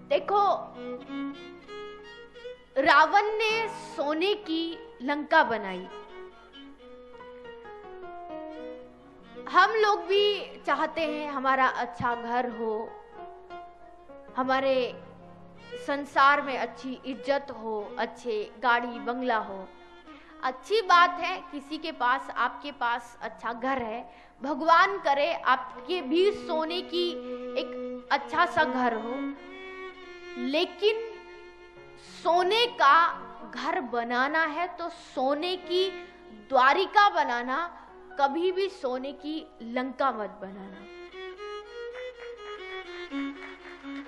देखो, रावण ने सोने की लंका बनाई। हम लोग भी चाहते हैं हमारा अच्छा घर हो, हमारे संसार में अच्छी इज्जत हो, अच्छे गाड़ी बंगला हो। अच्छी बात है किसी के पास, आपके पास अच्छा घर है। भगवान करे आपके भी सोने की एक अच्छा सा घर हो, लेकिन सोने का घर बनाना है तो सोने की द्वारिका बनाना, कभी भी सोने की लंका मत बनाना।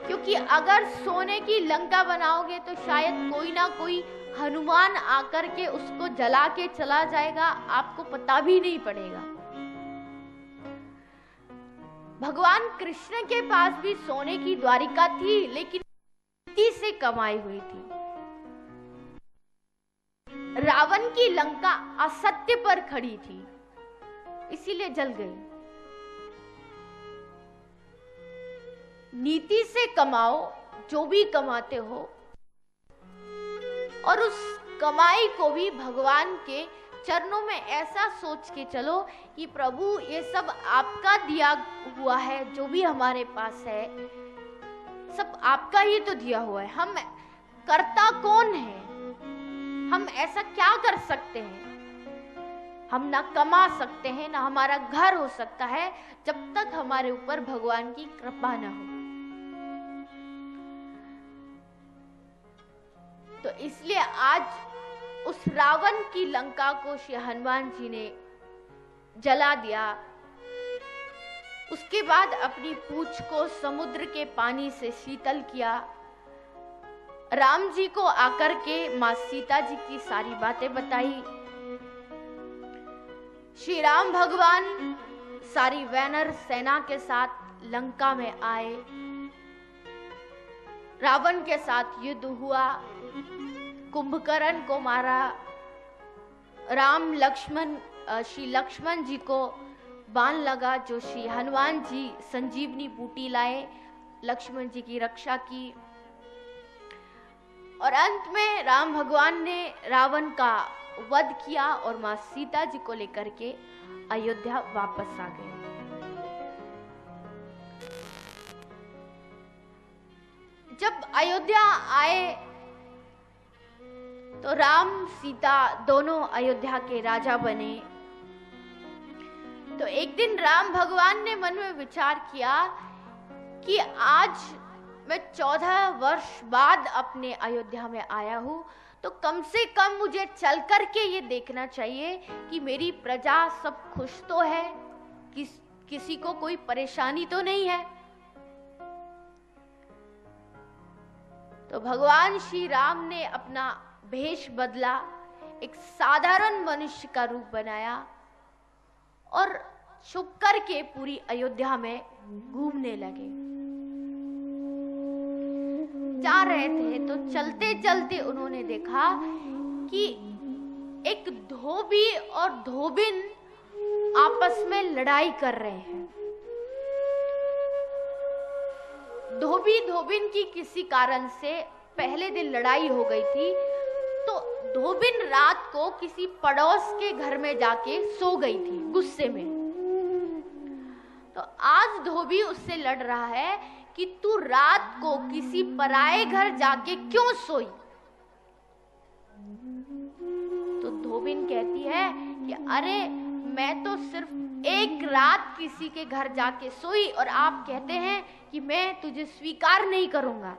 क्योंकि अगर सोने की लंका बनाओगे तो शायद कोई ना कोई हनुमान आकर के उसको जला के चला जाएगा, आपको पता भी नहीं पड़ेगा। भगवान कृष्ण के पास भी सोने की द्वारिका थी, लेकिन नीति से कमाई हुई थी। रावण की लंका असत्य पर खड़ी थी, इसीलिए जल गई। नीति से कमाओ जो भी कमाते हो, और उस कमाई को भी भगवान के चरणों में ऐसा सोच के चलो कि प्रभु ये सब आपका दिया हुआ है, जो भी हमारे पास है सब आपका ही तो दिया हुआ है। हम करता कौन है? हम ऐसा क्या कर सकते हैं? हम ना कमा सकते हैं, ना हमारा घर हो सकता है, जब तक हमारे ऊपर भगवान की कृपा ना हो। तो इसलिए आज उस रावण की लंका को श्री हनुमान जी ने जला दिया। उसके बाद अपनी पूंछ को समुद्र के पानी से शीतल किया। राम जी को आकर के मां सीता जी की सारी बातें बताई। श्री राम भगवान सारी वानर सेना के साथ लंका में आए। रावण के साथ युद्ध हुआ, कुंभकर्ण को मारा। राम लक्ष्मण श्री लक्ष्मण जी को बाण लगा, जो श्री हनुमान जी संजीवनी बूटी लाए, लक्ष्मण जी की रक्षा की। और अंत में राम भगवान ने रावण का वध किया और मां सीता जी को लेकर के अयोध्या वापस आ गए। जब अयोध्या आए तो राम सीता दोनों अयोध्या के राजा बने। तो एक दिन राम भगवान ने मन में विचार किया कि आज मैं 14 वर्ष बाद अपने अयोध्या में आया हूं, तो कम से कम मुझे चल करके ये देखना चाहिए कि मेरी प्रजा सब खुश तो है, किसी को कोई परेशानी तो नहीं है। तो भगवान श्री राम ने अपना भेष बदला, एक साधारण मनुष्य का रूप बनाया और छुप करके पूरी अयोध्या में घूमने लगे। जा रहे थे तो चलते चलते उन्होंने देखा कि एक धोबी और धोबिन आपस में लड़ाई कर रहे हैं। धोबी धोबिन की किसी कारण से पहले दिन लड़ाई हो गई थी, तो धोबिन रात को किसी पड़ोस के घर में जाके सो गई थी गुस्से में। तो आज धोबी उससे लड़ रहा है कि तू रात को किसी पराये घर जाके क्यों सोई। तो धोबिन कहती है कि अरे मैं तो सिर्फ एक रात किसी के घर जाके सोई और आप कहते हैं कि मैं तुझे स्वीकार नहीं करूंगा।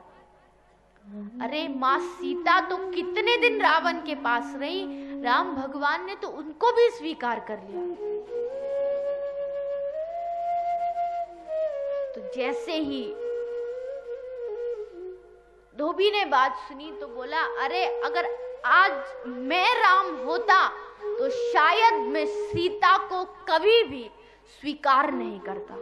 अरे मां सीता तो कितने दिन रावण के पास रही, राम भगवान ने तो उनको भी स्वीकार कर लिया। तो जैसे ही धोबी ने बात सुनी तो बोला, अरे अगर आज मैं राम होता तो शायद मैं सीता को कभी भी स्वीकार नहीं करता।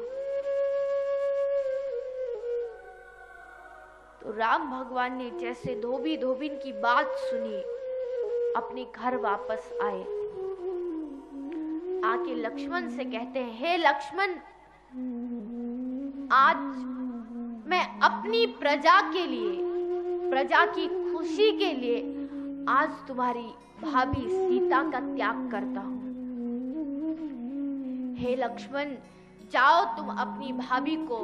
तो राम भगवान ने जैसे धोबी धोबिन की बात सुनी, अपने घर वापस आए। आके लक्ष्मण से कहते हैं, हे लक्ष्मण, आज मैं अपनी प्रजा के लिए, प्रजा की खुशी के लिए आज तुम्हारी भाभी सीता का त्याग करता हूं। हे लक्ष्मण, जाओ तुम अपनी भाभी को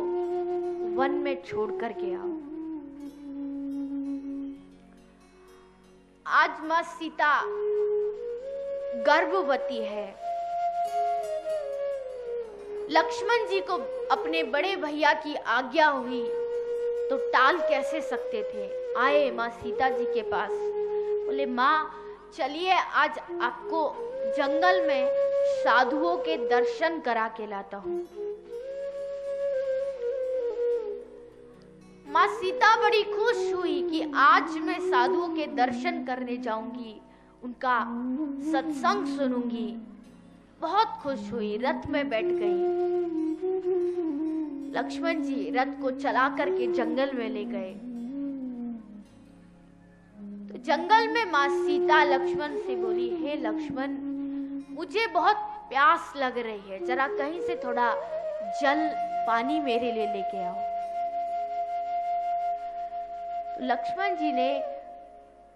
वन में छोड़ करके आओ। आज मां सीता गर्भवती है। लक्ष्मण जी को अपने बड़े भैया की आज्ञा हुई तो टाल कैसे सकते थे। आए मां सीता जी के पास, बोले मां चलिए आज आपको जंगल में साधुओं के दर्शन करा के लाता हूं। मां सीता बड़ी खुश हुई कि आज मैं साधुओं के दर्शन करने जाऊंगी, उनका सत्संग सुनूंगी। बहुत खुश हुई, रथ में बैठ गई। लक्ष्मण जी रथ को चला करके जंगल में ले गए। तो जंगल में मां सीता लक्ष्मण से बोली, हे लक्ष्मण, मुझे बहुत प्यास लग रही है, जरा कहीं से थोड़ा जल पानी मेरे लिए लेके आओ। तो लक्ष्मण जी ने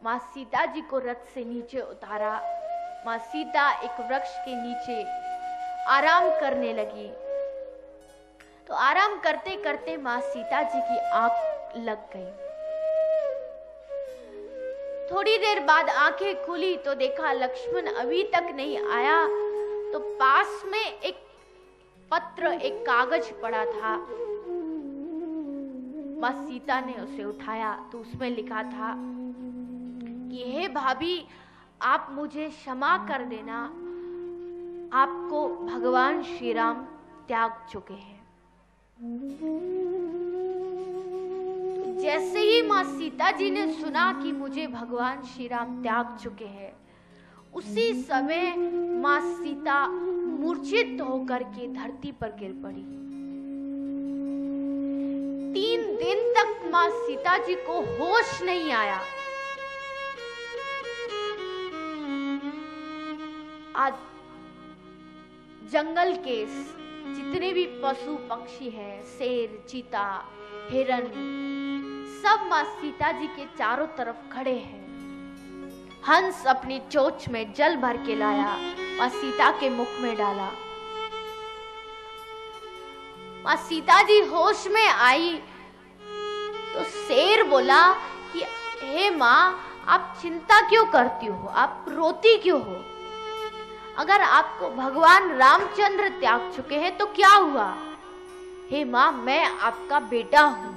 मां सीता जी को रथ से नीचे उतारा। मां सीता एक वृक्ष के नीचे आराम करने लगी। तो आराम करते करते मां सीता जी की आंख लग गई। थोड़ी देर बाद आंखें खुली तो देखा लक्ष्मण अभी तक नहीं आया। तो पास में एक पत्र, एक कागज पड़ा था। मां सीता ने उसे उठाया तो उसमें लिखा था कि हे भाभी, आप मुझे क्षमा कर देना, आपको भगवान श्री राम त्याग चुके हैं। तो जैसे ही मां सीता जी ने सुना कि मुझे भगवान श्री राम त्याग चुके हैं, उसी समय मां सीता मूर्छित होकर के धरती पर गिर पड़ी। 3 दिन तक मां सीता जी को होश नहीं आया। आज जंगल के जितने भी पशु पक्षी हैं, शेर, चीता, हिरन, सब मां सीता जी के चारों तरफ खड़े हैं। हंस अपनी चोंच में जल भर के लाया, मां सीता के मुख में डाला। मां सीता जी होश में आई तो शेर बोला कि हे मां, आप चिंता क्यों करती हो, आप रोती क्यों हो? अगर आपको भगवान रामचंद्र त्याग चुके हैं तो क्या हुआ? हे मां, मैं आपका बेटा हूं,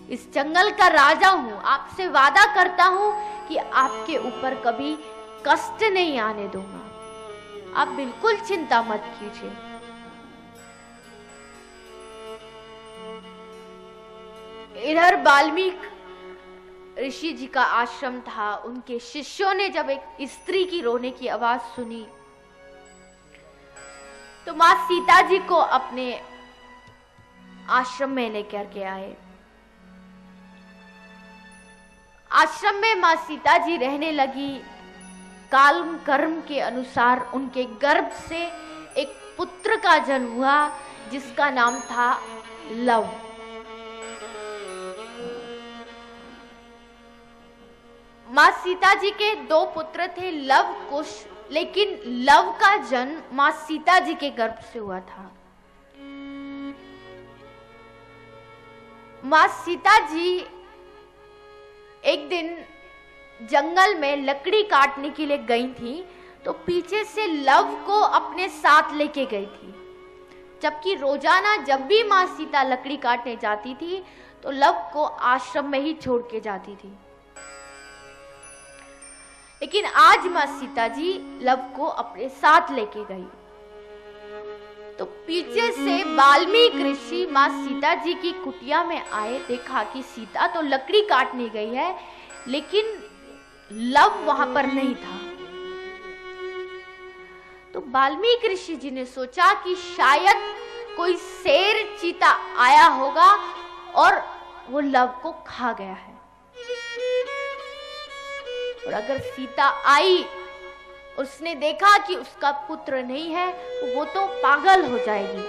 इस जंगल का राजा हूं। आपसे वादा करता हूं कि आपके ऊपर कभी कष्ट नहीं आने दूंगा। आप बिल्कुल चिंता मत कीजिए। इधर वाल्मीकि ऋषि जी का आश्रम था। उनके शिष्यों ने जब एक स्त्री की रोने की आवाज सुनी तो मां सीता जी को अपने आश्रम में लेकर के आए। आश्रम में मां सीता जी रहने लगी। काल कर्म के अनुसार उनके गर्भ से एक पुत्र का जन्म हुआ जिसका नाम था लव। मां सीता जी के 2 पुत्र थे, लव, कुश, लेकिन लव का जन्म मां सीता जी के गर्भ से हुआ था। मां सीता जी एक दिन जंगल में लकड़ी काटने के लिए गई थी तो पीछे से लव को अपने साथ लेके गई थी। जबकि रोजाना जब भी मां सीता लकड़ी काटने जाती थी तो लव को आश्रम में ही छोड़ के जाती थी। लेकिन आज मां सीता जी लव को अपने साथ लेके गई। तो पीछे से वाल्मीकि ऋषि मां सीता जी की कुटिया में आए। देखा कि सीता तो लकड़ी काटने गई है लेकिन लव वहां पर नहीं था। तो वाल्मीकि ऋषि जी ने सोचा कि शायद कोई शेर, चीता आया होगा और वो लव को खा गया है। और अगर सीता आई, उसने देखा कि उसका पुत्र नहीं है, वो तो पागल हो जाएगी।